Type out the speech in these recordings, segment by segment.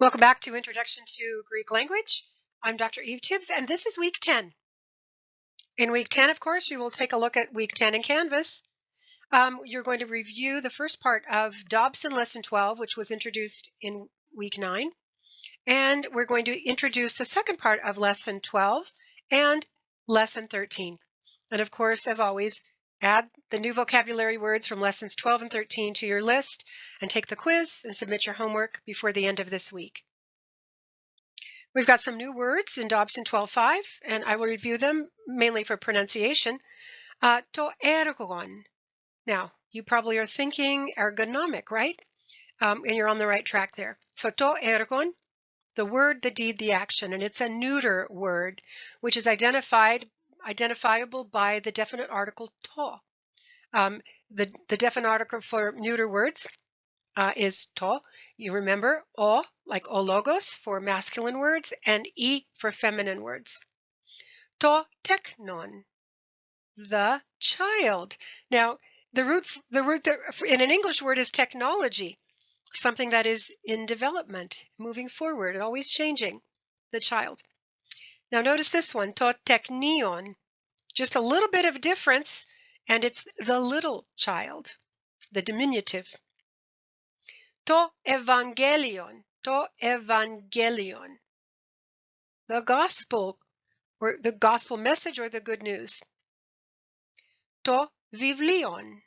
Welcome back to Introduction to Greek Language. I'm Dr. Eve Tibbs, and this is week 10. In week 10, of course, you will take a look at week 10 in Canvas. You're going to review the first part of Dobson Lesson 12, which was introduced in week 9. And we're going to introduce the second part of Lesson 12 and Lesson 13. And of course, as always, add the new vocabulary words from Lessons 12 and 13 to your list and take the quiz and submit your homework before the end of this week. We've got some new words in Dobson 12.5, and I will review them mainly for pronunciation. To ergon. Now, you probably are thinking ergonomic, right? And you're on the right track there. So to ergon, the word, the deed, the action, and it's a neuter word, which is identifiable by the definite article to. The definite article for neuter words is to. You remember o, like ologos for masculine words, and e for feminine words. To teknon, the child. Now, the root in an English word is technology, something that is in development, moving forward, and always changing. The child. Now, notice this one, to teknion. Just a little bit of difference, and it's the little child, the diminutive. To evangelion, the gospel, or the gospel message, or the good news. To viblion,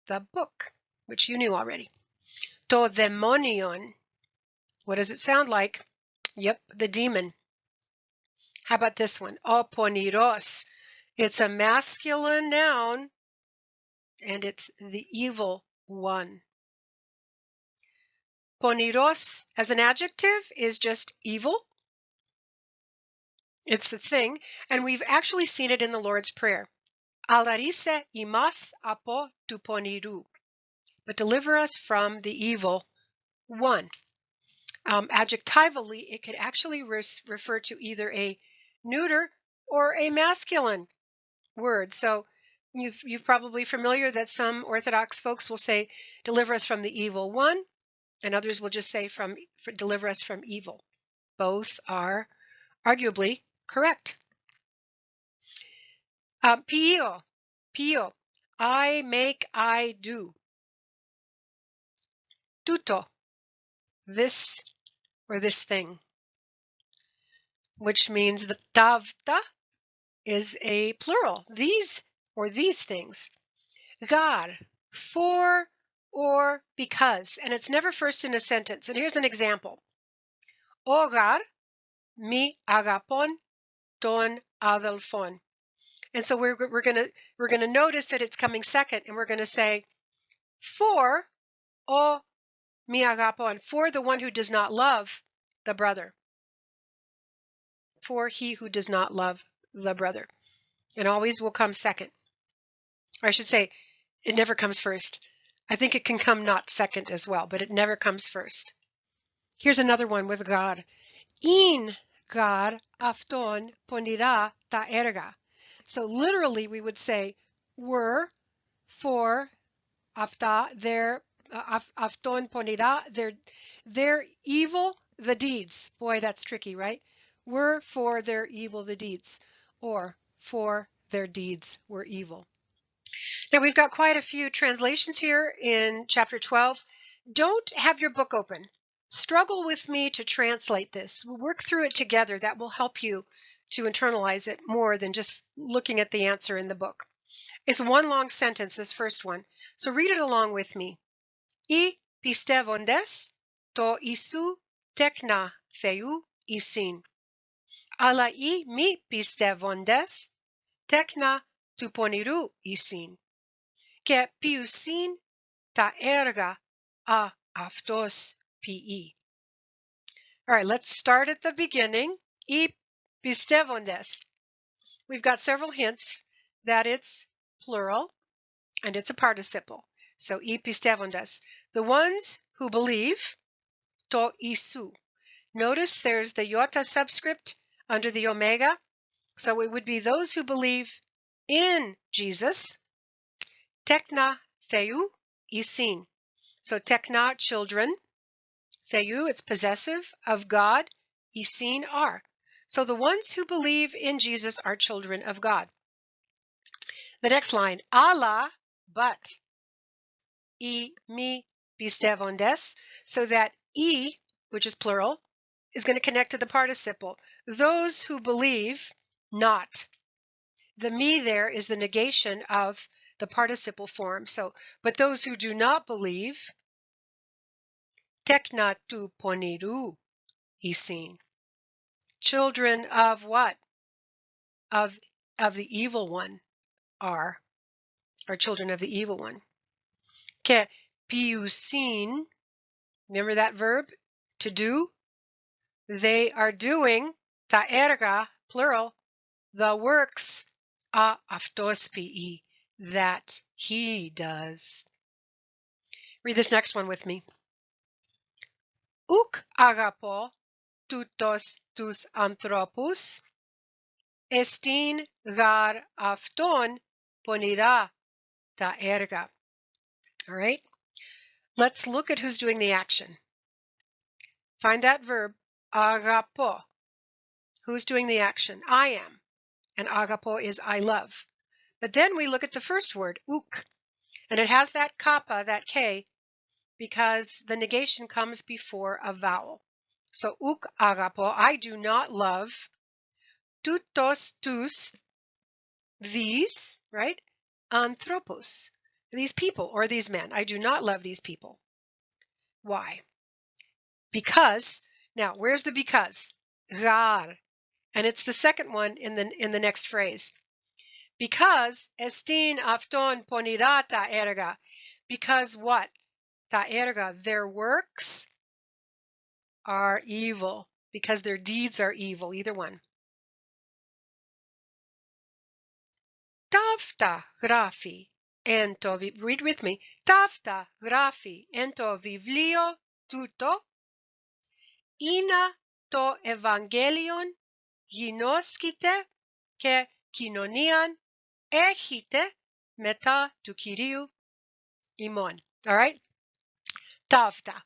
the book, which you knew already. To demonion, what does it sound like? Yep, the demon. How about this one? O poniros, it's a masculine noun, and it's the evil one. Poniros, as an adjective, is just evil. It's a thing, and we've actually seen it in the Lord's Prayer. Alarise imas apo tu poniru, but deliver us from the evil one. Adjectivally, it could actually refer to either a neuter or a masculine word. So you're probably familiar that some Orthodox folks will say, deliver us from the evil one, and others will just say deliver us from evil. Both are arguably correct. Pio, I make, I do. Tuto, this or this thing, which means the tavta is a plural, these or these things. Gar, for or because, and it's never first in a sentence. And here's an example. Ogar mi agapon ton adelphon. And so we're gonna notice that it's coming second, and we're gonna say for o mi agapon, for the one who does not love the brother. For he who does not love the brother. It always will come second. Or I should say, it never comes first. I think it can come not second as well, but it never comes first. Here's another one with God. In gar afton ponira ta erga. So literally we would say, were, for, afta, their, afton ponira, their evil, the deeds. Boy, that's tricky, right? Were for their evil, the deeds. Or for their deeds were evil. Now we've got quite a few translations here in chapter 12. Don't have your book open. Struggle with me to translate this. We'll work through it together. That will help you to internalize it more than just looking at the answer in the book. It's one long sentence, this first one. So read it along with me. I pistevondes to isu tekna theou isin. Ala I mi pistevondes tekna tu poniru isin. Και ποιουσιν τα έργα αυτός ποιεί. All right, let's start at the beginning. I πιστεύοντες. We've got several hints that it's plural and it's a participle. So I πιστεύοντες. The ones who believe, to isu. Notice there's the iota subscript under the omega. So it would be those who believe in Jesus. Tekna theou isin. So tekna, children. Theou, it's possessive, of God, isin, are. So the ones who believe in Jesus are children of God. The next line, Allah, but, mi πιστεύοντες, so that which is plural, is going to connect to the participle. Those who believe, not. The me there is the negation of the participle form. So, but those who do not believe, tekna tu poniru isin. Children of what? Of the evil one are children of the evil one. Ke piusin, remember that verb? To do? They are doing, ta erga, plural, the works, a αυτός ποιεί, that he does. Read this next one with me. Ουκ αγαπώ τούτος τους ανθρώπους, εστίν γαρ αυτόν πονηρά τα έργα. All right, let's look at who's doing the action. Find that verb, αγαπώ. Who's doing the action? I am. And αγαπώ is I love. But then we look at the first word, uk, and it has that kappa, that K, because the negation comes before a vowel. So uk αγαπώ, I do not love, toutos tous, these, right? Anthropos, these people or these men. I do not love these people. Why? Because, now where's the because? Gar. And it's the second one in the next phrase. Because estin afton ponirá ta erga. Because what? Ta erga, their works are evil. Because their deeds are evil, either one. Tafta grafi ento, read with me. Tafta grafi ento vivlio tuto. Ina to evangelion ginoskite ke kinonian έχετε μετά του Κυρίου ημών. All right? Tavta.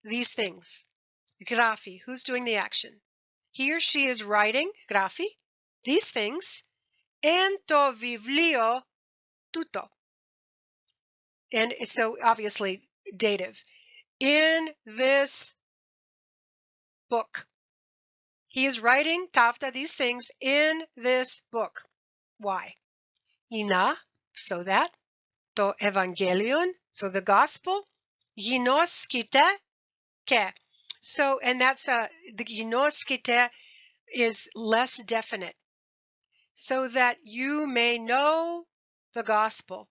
These things. Grafi. Who's doing the action? He or she is writing, grafi, these things, en to viβλio tuto. And so obviously dative. In this book. He is writing, tavta, these things in this book. Why? Ina, so that. To evangelion, so the gospel. Ginoskite ke. So, and that's the ginoskite is less definite. So that you may know the gospel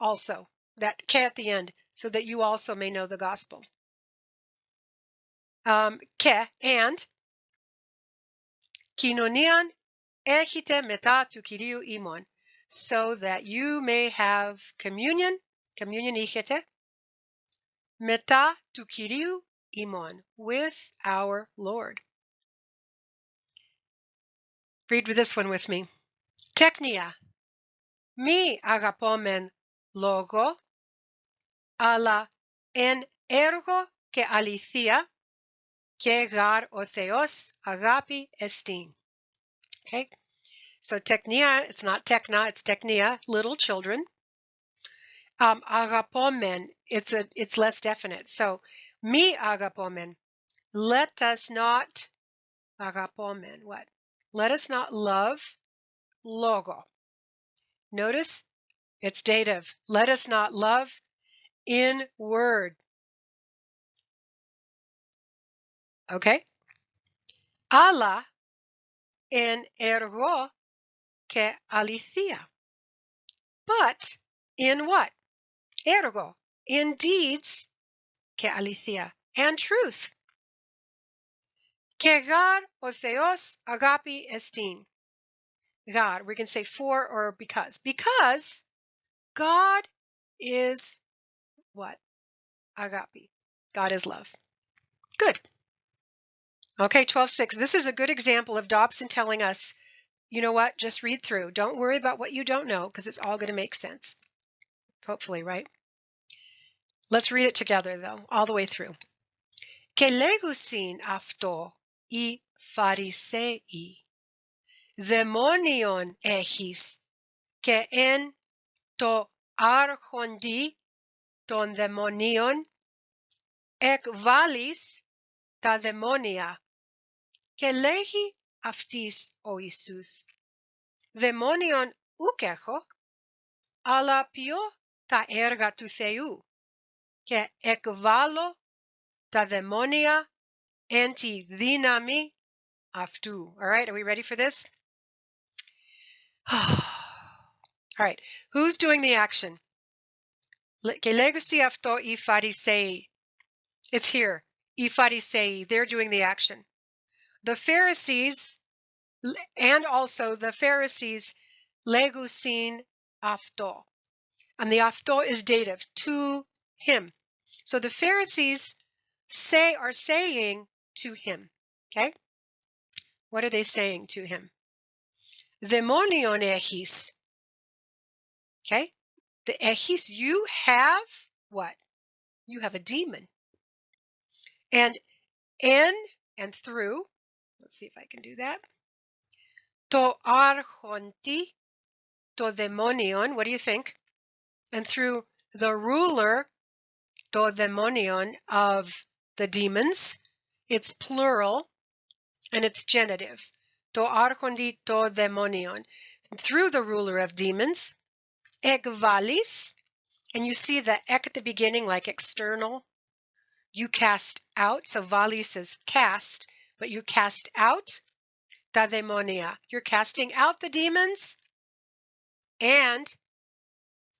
also. That ke at the end, so that you also may know the gospel. Ke, and kinonian έχετε μετά του Κυρίου ημών, so that you may have communion έχετε, μετά του Κυρίου ημών, with our Lord. Read this one with me. Teknia, μη αγαπόμεν λόγο, αλλά εν έργο και αληθεία, και γαρ ο Θεός αγάπη εστίν. Okay, so teknia, it's not tekna, it's teknia, little children. Agapomen, it's less definite. So, mi agapomen, let us not, agapomen, what? Let us not love logo. Notice it's dative. Let us not love in word. Okay? Allah en ergo que alithia. But in what? Ergo. In deeds que alithia. And truth. Que gar o theos agapi estin. God, we can say for or because. Because God is what? Agape. God is love. Good. Okay, 12:6. This is a good example of Dobson telling us, you know what? Just read through. Don't worry about what you don't know because it's all going to make sense. Hopefully, right? Let's read it together, though, all the way through. Και λέγουσιν αυτό οι Φαρισαίοι, δαιμόνιον έχεις, και εν το άρχοντι των δαιμονίων εκβάλεις τα δαιμόνια. Και λέγει αυτής ο Ιησούς, δαιμόνιον ουκ έχω, αλλά ποιώ τα έργα του Θεού, και εκβάλλω τα δαιμόνια εν τη δύναμη αυτού. All right, are we ready for this? All right, who's doing the action? Και λέγουσι αυτό οι Φαρισαίοι. It's here. Οι Φαρισαίοι, they're doing the action. The Pharisees, and also the Pharisees, legusin αυτό. And the αυτό is dative, to him. So the Pharisees are saying to him, okay? What are they saying to him? Δαιμόνιον έχεις. Okay? The έχεις, you have what? You have a demon. And in and through, let's see if I can do that. To άρχοντι, to δαιμόνιον, what do you think? And through the ruler, to δαιμόνιον, of the demons, it's plural and it's genitive. To άρχοντι, to δαιμόνιον. Through the ruler of demons, εκβάλεις, and you see the ek at the beginning like external. You cast out, so valis is cast, but you cast out τα δαιμόνια. You're casting out the demons. And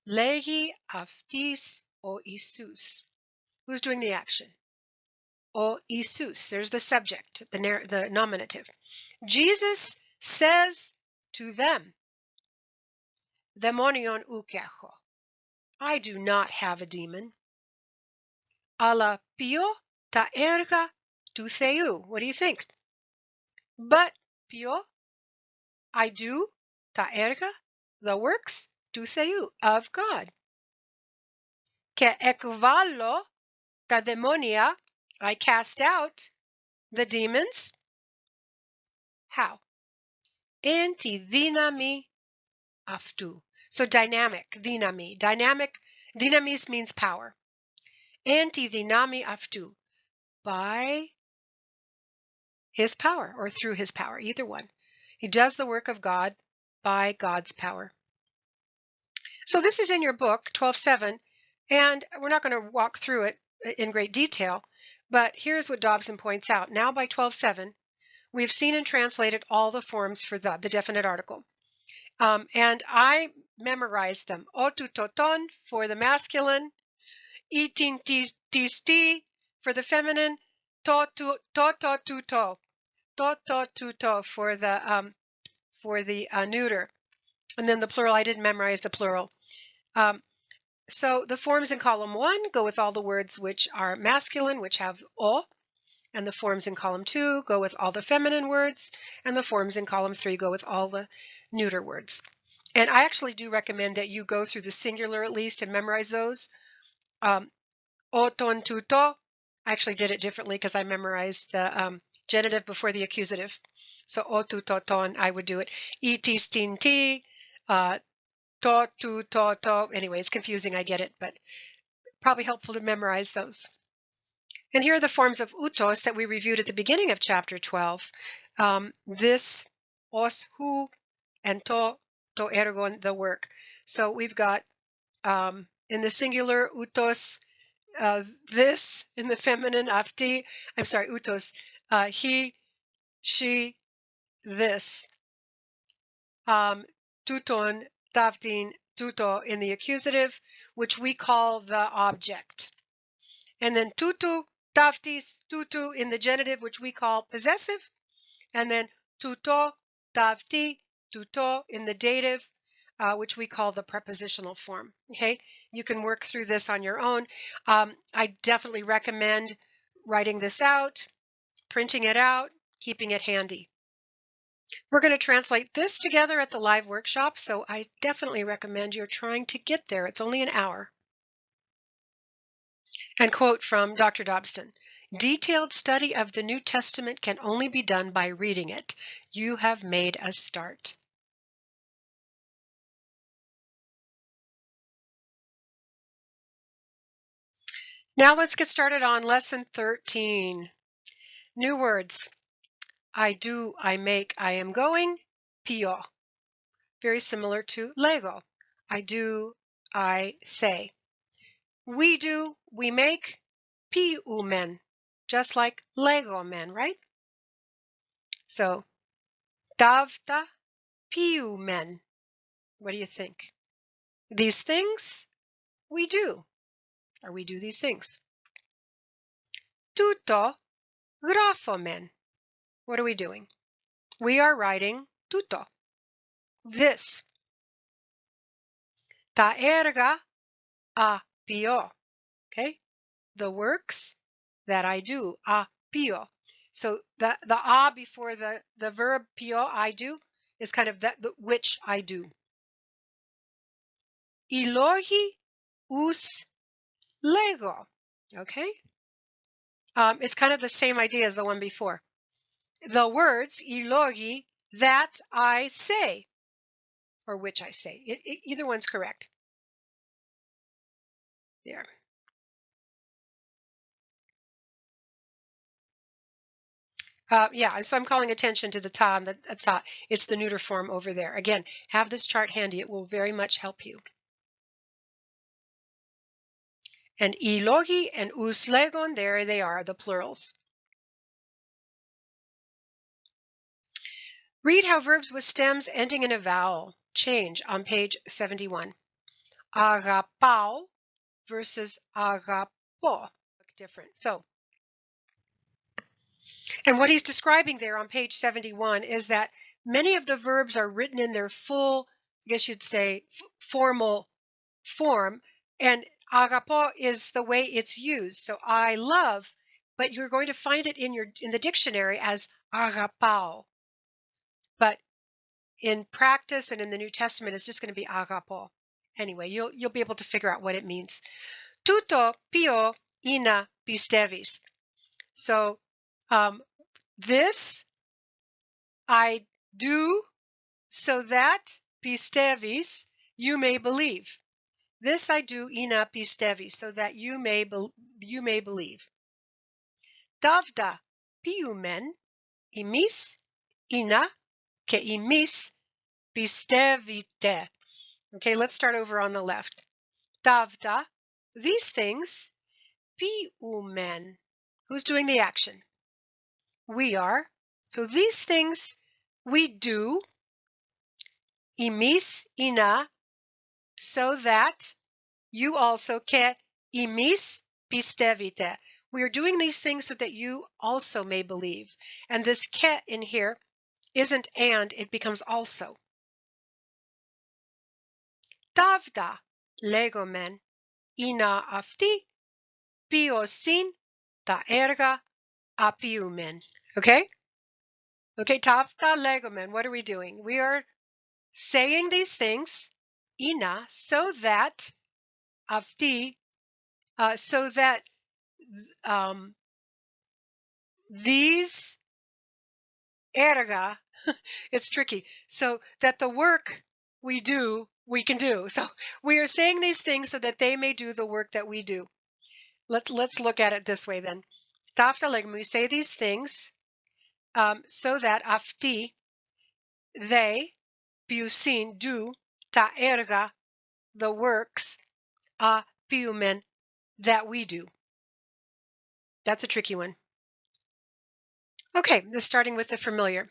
λέγει αυτής ο Ιησούς. Who's doing the action? Ο Ιησούς. There's the subject, the nominative. Jesus says to them, δαιμόνιον ουκ έχω. I do not have a demon. Αλλά ποιώ τα έργα του Θεού. What do you think? But ποιώ, I do τα έργα, the works του Θεού, of God. Και εκβάλλω τα δαιμόνια, I cast out the demons. How? Εν τη δύναμη αυτού. So dynamic, δύναμη. Dynamis means power. Εν τη δύναμη αυτού. By his power or through his power, either one. He does the work of God by God's power. So this is in your book, 12:7, and we're not going to walk through it in great detail, but here's what Dobson points out. Now by 12:7, we've seen and translated all the forms for the definite article. And I memorized them. Otutoton for the masculine, itintisti for the feminine, to-to-to-to-to for the neuter. And then the plural, I didn't memorize the plural. So the forms in column 1 go with all the words which are masculine, which have o, and the forms in column 2 go with all the feminine words, and the forms in column 3 go with all the neuter words. And I actually do recommend that you go through the singular at least and memorize those. O ton tuto, I actually did it differently because I memorized the genitive before the accusative. So o tu to ton, I would do it. Itis tin ti, to tu to. Anyway, it's confusing, I get it, but probably helpful to memorize those. And here are the forms of utos that we reviewed at the beginning of chapter 12. This, os, who, and to ergon, the work. So we've got in the singular utos, this, in the feminine afti, utos, he, she, this. Tuton, taftin, tuto in the accusative, which we call the object. And then tutu, taftis, tutu in the genitive, which we call possessive. And then tuto, tafti, tuto in the dative, which we call the prepositional form. Okay, you can work through this on your own. I definitely recommend writing this out, printing it out, keeping it handy. We're going to translate this together at the live workshop, so I definitely recommend you're trying to get there. It's only an hour. And quote from Dr. Dobston, "Detailed study of the New Testament can only be done by reading it. You have made a start." Now let's get started on lesson 13. New words. I do, I make, I am going, pio. Very similar to Lego. I do, I say. We do, we make, piumen. Just like Lego men, right? So, davta, piumen. What do you think? These things we do, or we do these things. Tutto graphomen. What are we doing? We are writing tutto. This. Ta erga a pio. Okay? The works that I do. A pio. So the a before the verb pio, I do, is kind of that which I do. Ilogi us lego. Okay? It's kind of the same idea as the one before. The words ilogi, that I say, or which I say. Either one's correct. There. Yeah, so I'm calling attention to the ta and the ta. It's the neuter form over there. Again, have this chart handy. It will very much help you. And ilogi and uslegon, there they are, the plurals. Read how verbs with stems ending in a vowel change on page 71. Agapao versus agapo. Look different. So, and what he's describing there on page 71 is that many of the verbs are written in their full, I guess you'd say, formal form, and agapo is the way it's used. So I love, but you're going to find it in the dictionary as agapao. But in practice and in the New Testament, it's just going to be agapo. Anyway, you'll be able to figure out what it means. Tutto pio ina pistevis. So this I do so that pistevis, you may believe. This I do ina pistevis, so that you may believe. Davda piumen imis ina ke imis pistevite. Okay, let's start over on the left. Davda, these things, piumen. Who's doing the action? We are. So these things we do, imis ina, so that you also ke imis pistevite. We are doing these things so that you also may believe. And this ke in here isn't and, it becomes also. Tavda legomen ina afti piosin ta erga apiumen. Okay? Okay, tavda legomen, what are we doing? We are saying these things, ina, so that afti, so that these erga, it's tricky, so that the work we do, we can do. So we are saying these things so that they may do the work that we do. Let's look at it this way then. Taftalegum, we say these things so that afti, they, piusin, do, ta erga, the works, a piumen, that we do. That's a tricky one. Okay, this starting with the familiar.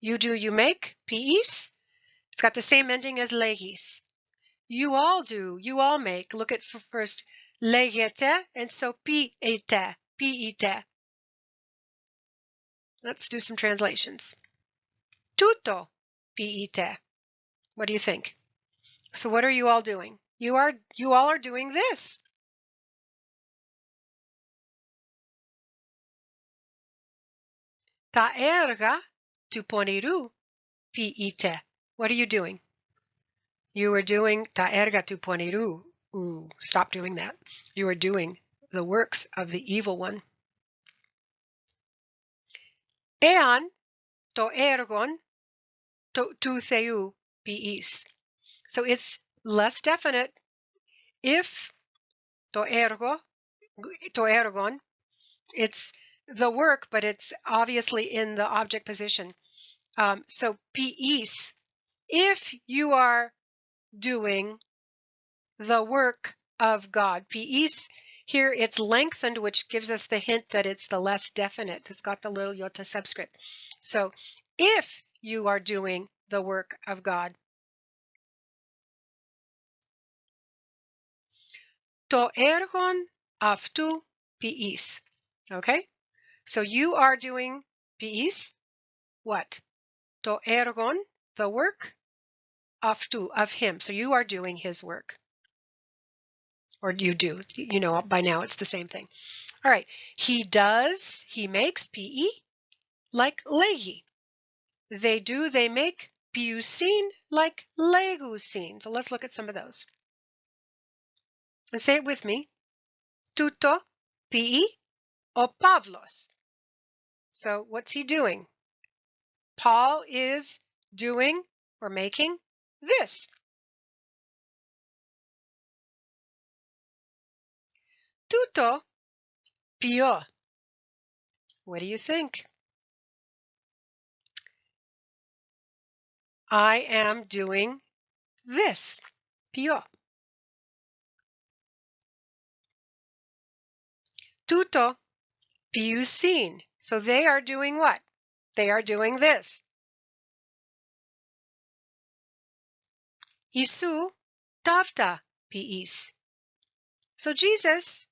You do, you make, piis. It's got the same ending as legis. You all do, you all make. Look at first legete, and so piete, piite. Let's do some translations. Tutto piite. What do you think? So what are you all doing? You all are doing this. Ta erga tu poniru piite. What are you doing? You are doing ta erga tu poniru. Ooh, stop doing that. You are doing the works of the evil one. Ean to ergon to theou piis. So it's less definite. If to ergon, it's the work, but it's obviously in the object position. So piis, if you are doing the work of God. Piis, here it's lengthened, which gives us the hint that it's the less definite. It's got the little iota subscript. So if you are doing the work of God. To ergon aftu piis. Okay? So you are doing piis, what? To ergon, the work, aftu, of him. So you are doing his work. Or you do. You know, by now it's the same thing. All right. He does, he makes, pe, like legi. They do, they make, piusin, like legusin. So let's look at some of those. And say it with me. Tuto, pi, o Pavlos. So what's he doing? Paul is doing or making this. Tuto, pio. What do you think? I am doing this. Pio. Tuto, piusin. So they are doing what? They are doing this. Isu, tavta, piis. So Jesus,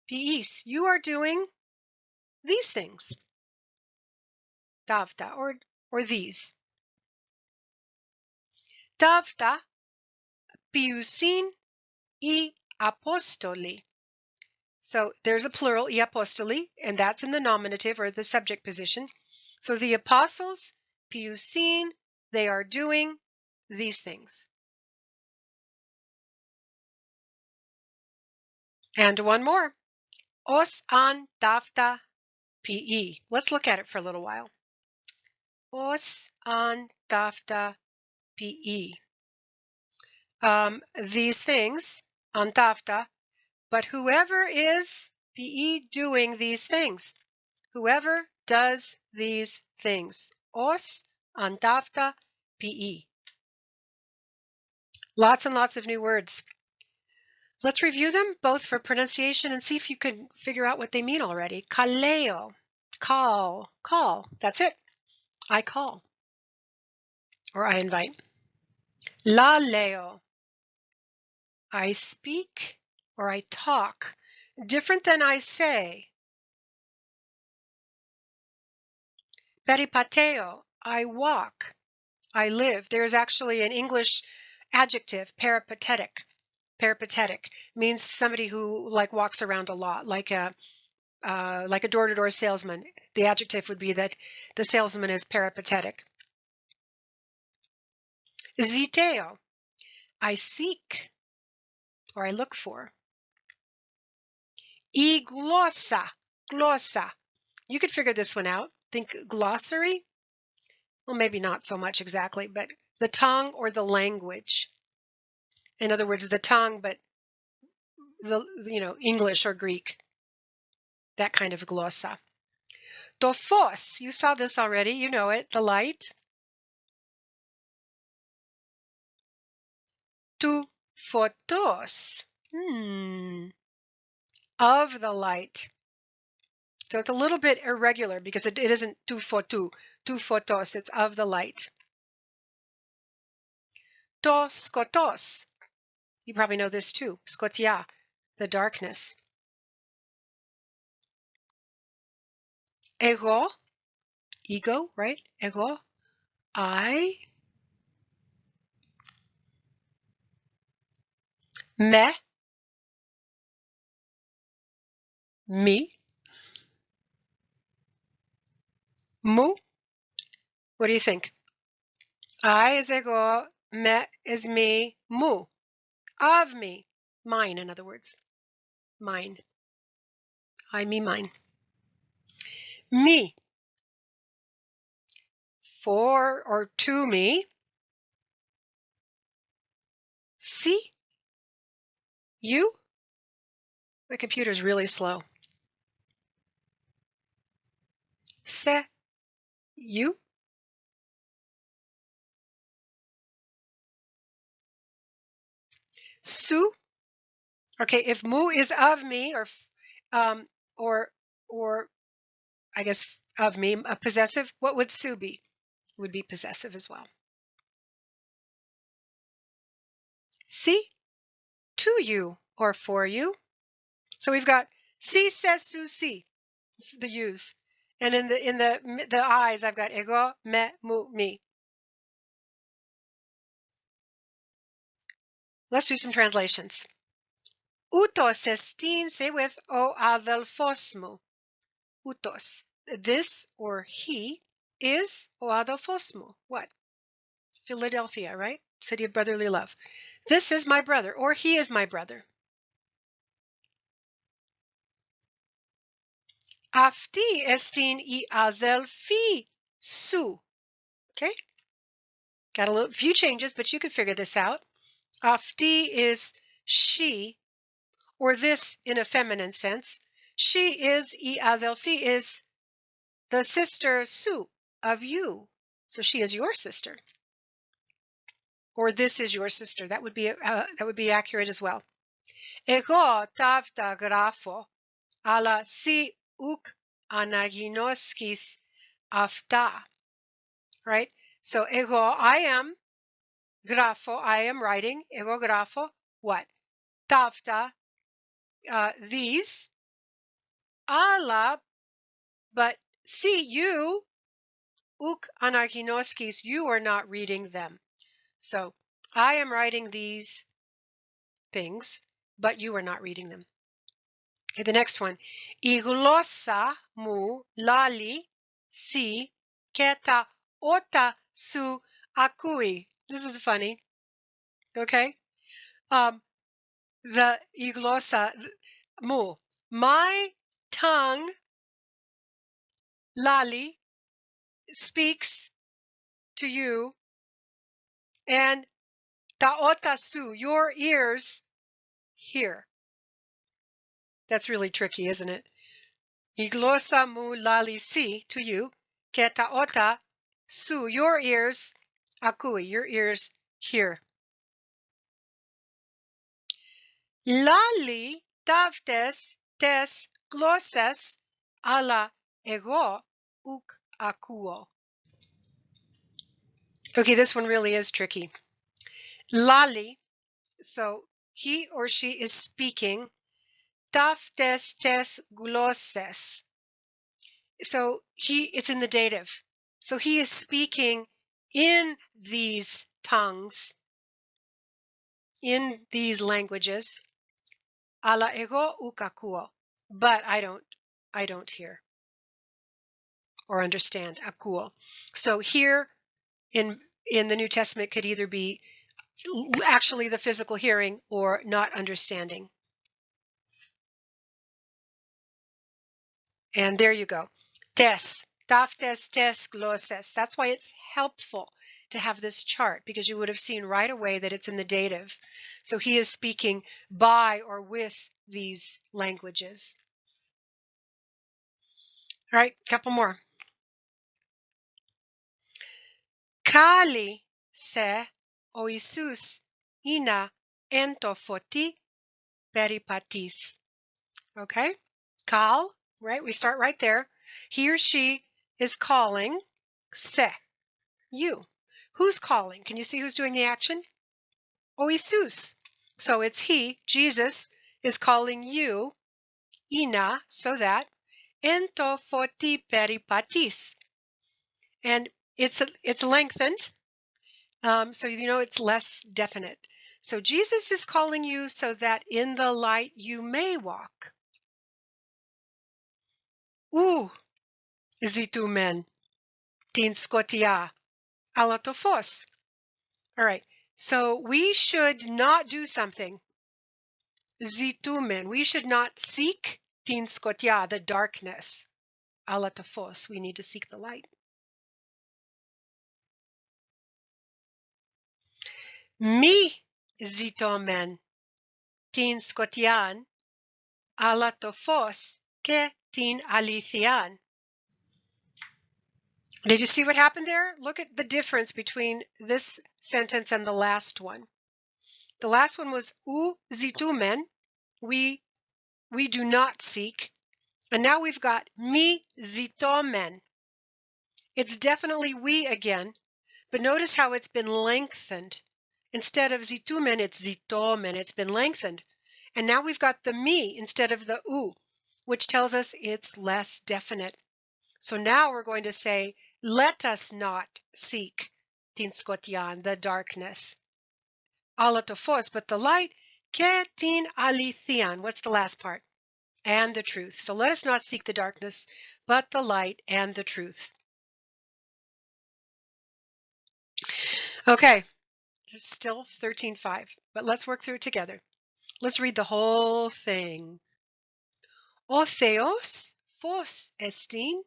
piis, you are doing these things. Tavta, or these. Tavta, piusin, I apostoli. So there's a plural, I apostoli, and that's in the nominative or the subject position. So the apostles, piusin, they are doing these things. And one more. Os an tavta pi. Let's look at it for a little while. Os an tavta pi. These things, an tavta, but whoever is pi doing these things, whoever does these things, os an tavta pi. Lots and lots of new words. Let's review them both for pronunciation and see if you can figure out what they mean already. Kaleo, call, call. That's it. I call or I invite. La leo, I speak or I talk. Different than I say. Peripateo, I walk, I live. There's actually an English adjective, peripatetic. Peripatetic means somebody who like walks around a lot, like a door-to-door salesman. The adjective would be that the salesman is peripatetic. Ziteo, I seek or I look for. I glossa, glossa. You could figure this one out. Think glossary. Well, maybe not so much exactly, but the tongue or the language. In other words, the tongue, but English or Greek. That kind of glossa. To phos, you saw this already, you know it, the light. To photos, of the light. So it's a little bit irregular because it isn't tu photos, it's of the light. To skotos, you probably know this too, skotia, the darkness. Ego, ego, right? Ego, I. Me, me. Mu, what do you think? I is ego, me is me, mu, of me, mine in other words, mine. I, me, mine. Me. For or to me. Si. You. My computer's really slow. Se. You. Su. Okay, if mu is of me, um, or I guess of me, a possessive, what would su be? Would be possessive as well. Si, to you or for you. So we've got si, se, su, si, the yous, and in the I's, I've got ego, me, mu, me. Let's do some translations. Utos estin, say with o adelphosmo. Utos. This or he is o adelphosmo. What? Philadelphia, right? City of brotherly love. This is my brother, or he is my brother. Αυτή estin I adelphi su. Okay? Got a few changes, but you can figure this out. Αυτή is she, or this in a feminine sense. She is I adelphi is the sister su of you. So she is your sister. Or this is your sister. That would be accurate as well. Εγώ ταύτα γράφω, αλλά si ουκ αναγινώσκεις αυτά. Right? So εγώ, I am, grafo, I am writing, εγώ grafo, what? Tafta, these, αλλά, but see you, uk anaginoskis, you are not reading them. So I am writing these things, but you are not reading them. Okay, the next one. I γλώσσα μου λάλη si και τα ότα σου ακούει. This is funny. Okay? The iglosa mu. My tongue, lali, speaks to you, and taotasu, your ears, hear. That's really tricky, isn't it? Iglosa mu lali si, to you, ke taota su, your ears, akui, your ears hear. Lali tavtes tes glosses ala ego uk akuo. Okay, this one really is tricky. Lali, so he or she is speaking. Taftes tes glosses. So it's in the dative. So he is speaking in these tongues, in these languages. Ala ego uk akuo. But I don't hear or understand akuo. So here in the New Testament could either be actually the physical hearing or not understanding. And there you go. Tes, taftes, tes, glosses. That's why it's helpful to have this chart, because you would have seen right away that it's in the dative. So he is speaking by or with these languages. All right, a couple more. Kali se o Isus ina entofoti peripatis. Okay, Kal, right? We start right there. He or she is calling se, you. Who's calling? Can you see who's doing the action? O Isus. So it's he, Jesus, is calling you, ina, so that, entofoti peripatis. And it's lengthened, so you know it's less definite. So Jesus is calling you so that in the light you may walk. Zitumen, tin skotia, alatofos. All right, so we should not do something. Zitumen, we should not seek tin skotia, the darkness. Alatafos, we need to seek the light. Mi zitomen tin skotian, alatofos ke tin alithian. Did you see what happened there? Look at the difference between this sentence and the last one. The last one was u zitumen, we do not seek. And now we've got mi zitomen. It's definitely we again, but notice how it's been lengthened. Instead of zitumen, it's zitomen. It's been lengthened. And now we've got the mi instead of the u, which tells us it's less definite. So now we're going to say, let us not seek tin skotian, the darkness. Alatofos, but the light, ke tin alithian. What's the last part? And the truth. So let us not seek the darkness, but the light and the truth. Okay, still 13:5, but let's work through it together. Let's read the whole thing. O Theos, phos estin,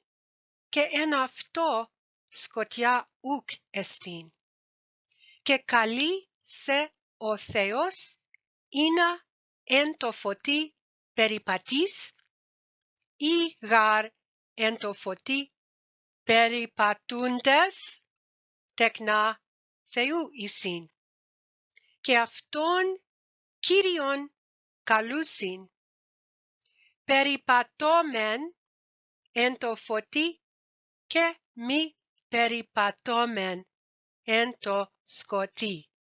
και εν αυτό σκοτιά ουκ εστίν. Και καλεί σε ο Θεός είναι εν το φωτί περιπατείς, ή γαρ εν το φωτί περιπατούντες τεκνά Θεού εισιν. Και αυτόν Κύριον καλούσιν, περιπατώμεν εν το φωτί και μη περιπατώμεν εν το σκοτί.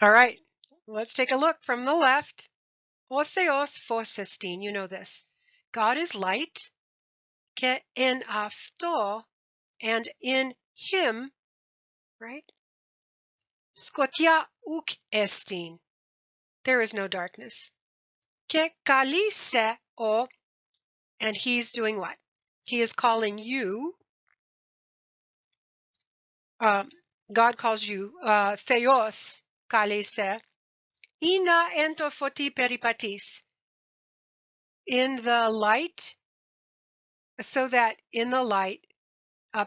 All right, let's take a look from the left. O Theos phos estin, you know this. God is light, και εν αυτό, and in him, right? Σκοτιά ουκ εστίν, there is no darkness. Και καλεί σε ο, and he's doing what? He is calling you. God calls you Theos, καλεί σε, ina εν το φωτί περιπατείς, in the light, so that in the light,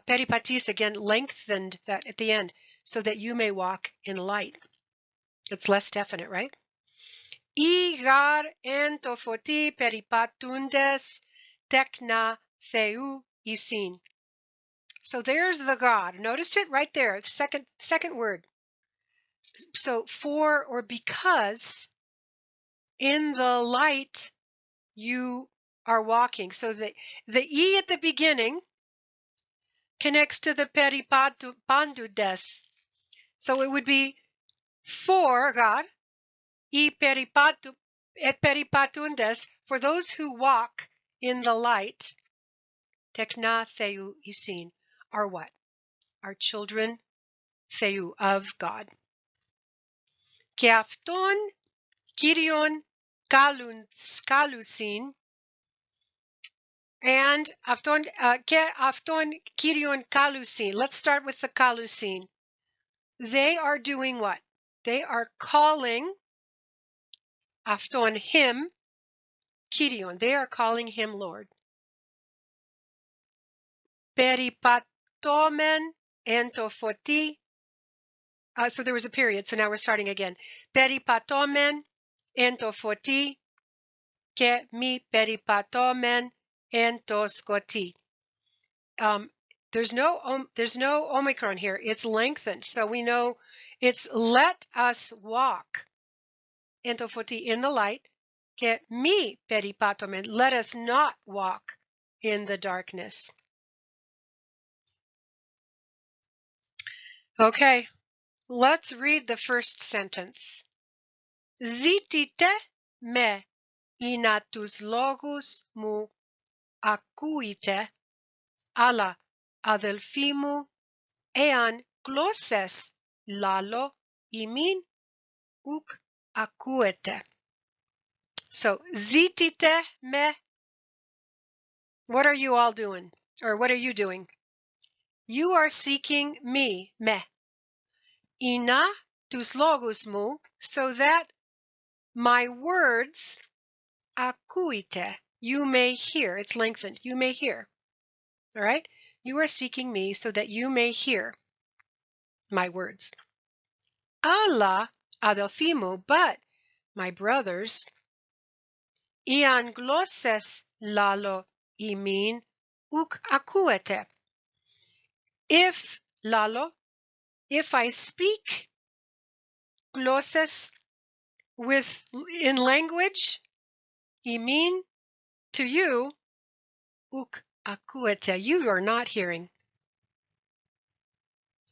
peripatis, again, lengthened that at the end, so that you may walk in light. It's less definite, right? Igar en to foti peripatundes tekna theu isin. So there's the God. Notice it right there, second word. So for or because in the light you are walking. So the E at the beginning connects to the peripandudes. So it would be for God, e peripatundes, for those who walk in the light, tekna theu isin, are what? Are children theu, of God. Ke afton Kyrion kalusin, and afton Kyrion kalusin. Let's start with the kalusin. They are doing what? They are calling afton him, Kyrion. They are calling him Lord. Peripatomen entofoti. So there was a period, so now we're starting again. Peripatomen entofoti ke mi peripatomen entoskoti. There's no omicron here. It's lengthened, so we know it's let us walk entofoti, in the light. Ke mi peripatomen, let us not walk in the darkness. Okay, let's read the first sentence. Zitite me inatus logus mu akuite, ala adelphimu ean glosses lalo imin uk akuete. So, zitite me, what are you all doing? Or what are you doing? You are seeking me, me. Ina tus logos mu, so that my words akuite. You may hear. It's lengthened. You may hear. All right? You are seeking me so that you may hear my words. Allah adelphimo, but my brothers, ian glosses lalo imin uk akuete. If lalo, if I speak glosses in language, imin to you, uk akuete, you are not hearing.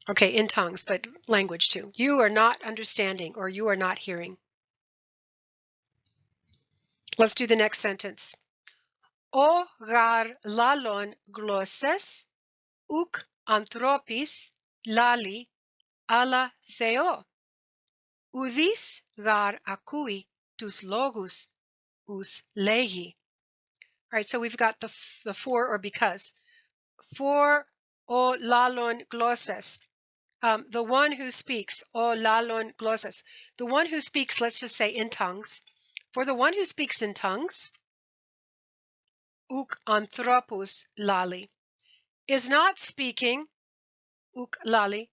Okay, in tongues, but language too. You are not understanding or you are not hearing. Let's do the next sentence. O gar lalon glosses uk anthropis lali ala theo. Udis gar akui tus logus us legi. All right, so we've got the for or because. For o lalon glosses. The one who speaks, o lalon glosses. The one who speaks, let's just say in tongues. For the one who speaks in tongues, uk anthropus lali, is not speaking, uk lali,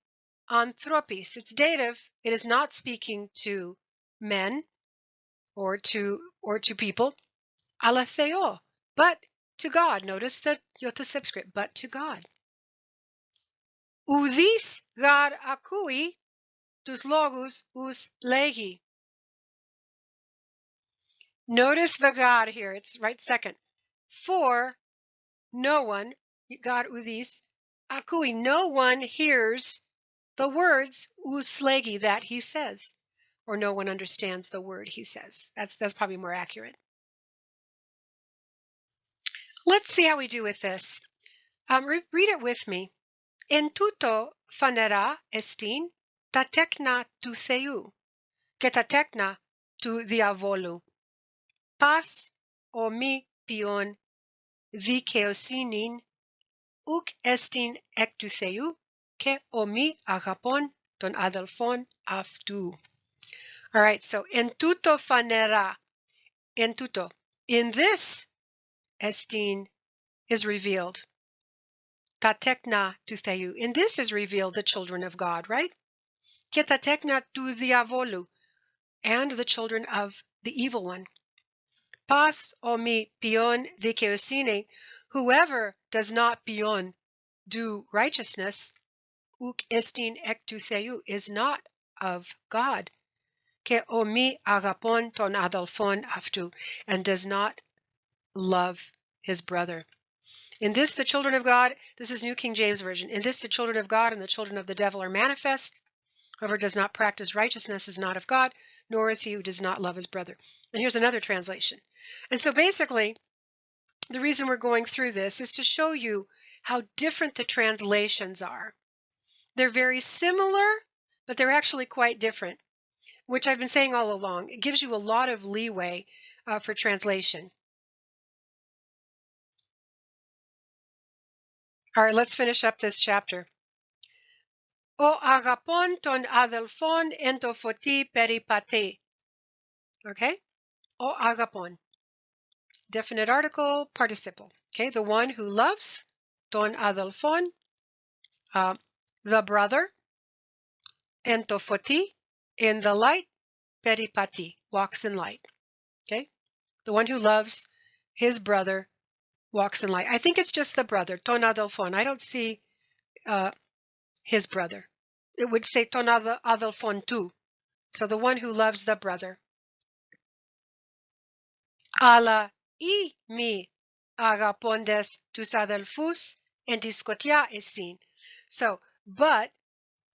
anthropis. It's dative. It is not speaking to men or to people. Aletheio, but to God. Notice the Iota subscript, but to God. Udis gar akui tus logus us legi. Notice the God here. It's right second. For no one, God udis, akui, no one hears the words us legi that he says, or no one understands the word he says. That's probably more accurate. Let's see how we do with this. Read it with me. En tuto fanera estin ta tekna tu theu, ke ta tekna tu diavolu. Pas o mi pion dikeosinin uk estin ek tu theu, ke o mi agapon ton adelphon aftu. All right, so en tuto fanera, en tuto, in this estin is revealed. Ta tekna tu theu, in this is revealed the children of God, right? Ke ta tekna tu diavolu, and the children of the evil one. Pas o mi pion dikeosine, whoever does not pion, do righteousness, uk estin ek tu theu, is not of God. Ke o mi agapon ton adelphon aftu, and does not love his brother. In this, the children of God, this is New King James Version. In this, the children of God and the children of the devil are manifest. Whoever does not practice righteousness is not of God, nor is he who does not love his brother. And here's another translation. And so basically, the reason we're going through this is to show you how different the translations are. They're very similar, but they're actually quite different, which I've been saying all along. It gives you a lot of leeway for translation. All right, let's finish up this chapter. O agapon ton adelphon entofoti peripate. Okay? O agapon. Definite article, participle. Okay, the one who loves, ton adelphon, the brother, entofoti, in the light, peripati, walks in light. Okay, the one who loves his brother walks in light. I think it's just the brother, ton adelphon. I don't see his brother. It would say ton adelphon tu. So the one who loves the brother. Ala I mi agapondes tus adelphus en diskotia esin. So, but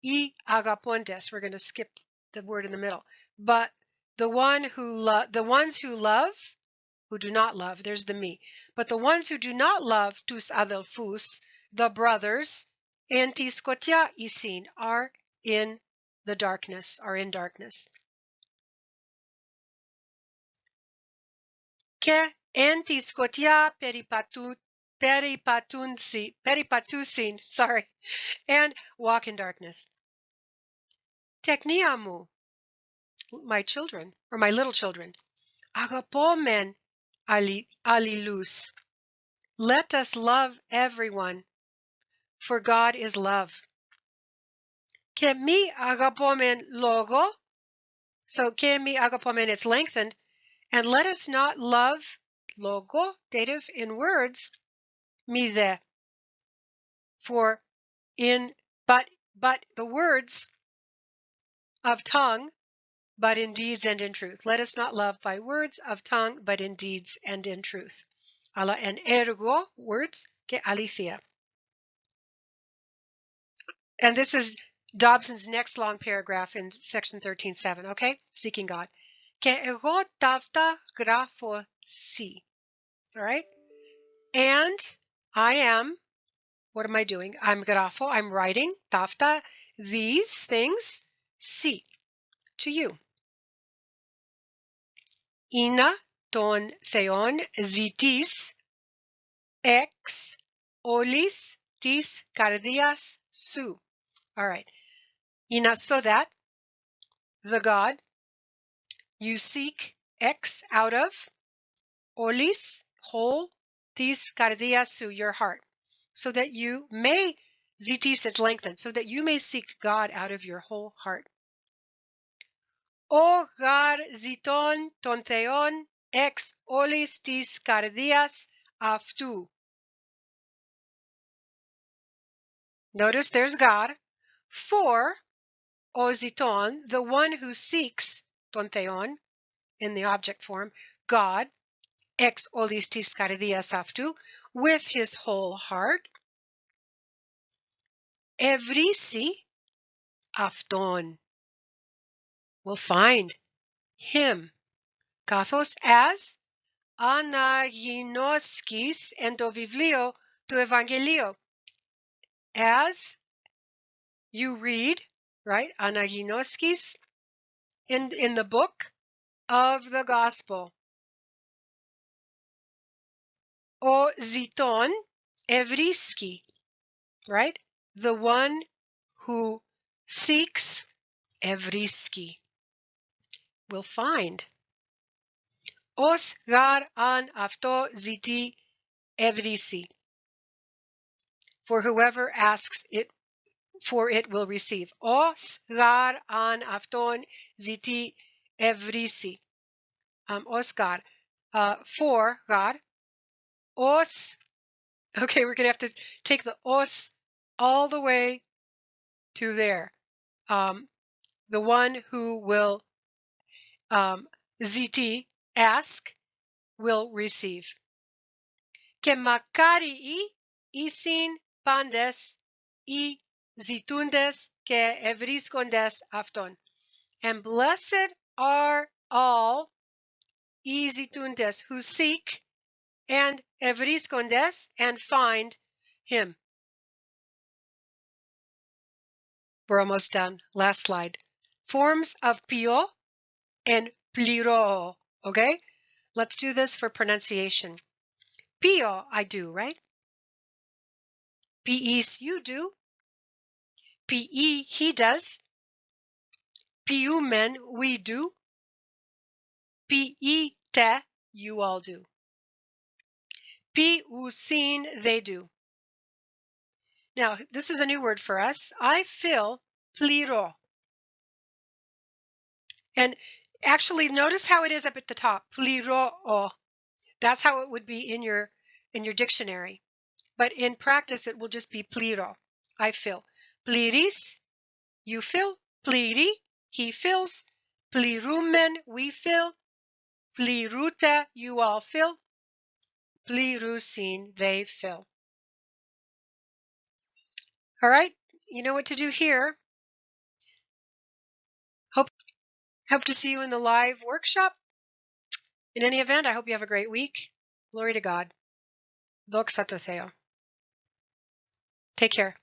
I agapondes, we're going to skip the word in the middle. But the ones who love, who do not love, there's the me. But the ones who do not love tus adelphus, the brothers, en diskotia esin, are in the darkness, are in darkness. Ke en diskotia peripatusin, sorry, and walk in darkness. Tekniamu, my children, or my little children, agapomen Allilus. Let us love everyone, for God is love. Ke mi agapomen logo. So ke mi agapomen, it's lengthened. And let us not love, logo, dative in words, mide. For but the words of tongue, but in deeds and in truth. Let us not love by words of tongue, but in deeds and in truth. Ala en ergo, words, ke alithea. And this is Dobson's next long paragraph in section 13.7, okay? Seeking God. Ke ego tafta grapho si. All right? And I am, what am I doing? I'm grapho, I'm writing, tafta, these things, si, to you. Ina ton theon zitis ex olis tis cardias su. All right. Ina, so that the God you seek ex out of olis whole tis cardias su your heart, so that you may zitis, it's lengthened, so that you may seek God out of your whole heart. O gar ziton ton theon ex olis tis cardias aftu. Notice there's God. For oziton, the one who seeks, ton theon, in the object form, God, ex olis tis cardias aftu, with his whole heart, evrisi afton, will find him, kathos, as anaginoskis endoviblio to evangelio, as you read, right, anaginoskis, in the book of the gospel. O ziton evriski, right? The one who seeks evriski will find. Os gar an afto ziti evrisi. For whoever asks it, for it will receive. Os gar an afton ziti evrisi. Os gar. For God. Os. Okay, we're going to have to take the os all the way to there. The one who will ziti, ask, will receive. Ke makarii isin pandes I zitundes ke evriskondes afton. And blessed are all I zitundes who seek and evriskondes and find him. We're almost done. Last slide. Forms of pio and pliro. Okay? Let's do this for pronunciation. Pio, I do, right? Piis, you do. Pi, he does. Piumen, we do. Piite, you all do. Piusin, they do. Now, this is a new word for us. I fill pliro. And actually, notice how it is up at the top. Pliro. That's how it would be in your dictionary. But in practice, it will just be pliro. I fill. Pliris, you fill. Pliri, he fills. Plirumen, we fill. Pliruta, you all fill. Plirusin, they fill. All right, you know what to do here. Hope to see you in the live workshop. In any event, I hope you have a great week. Glory to God. Doxa tho Theo. Take care.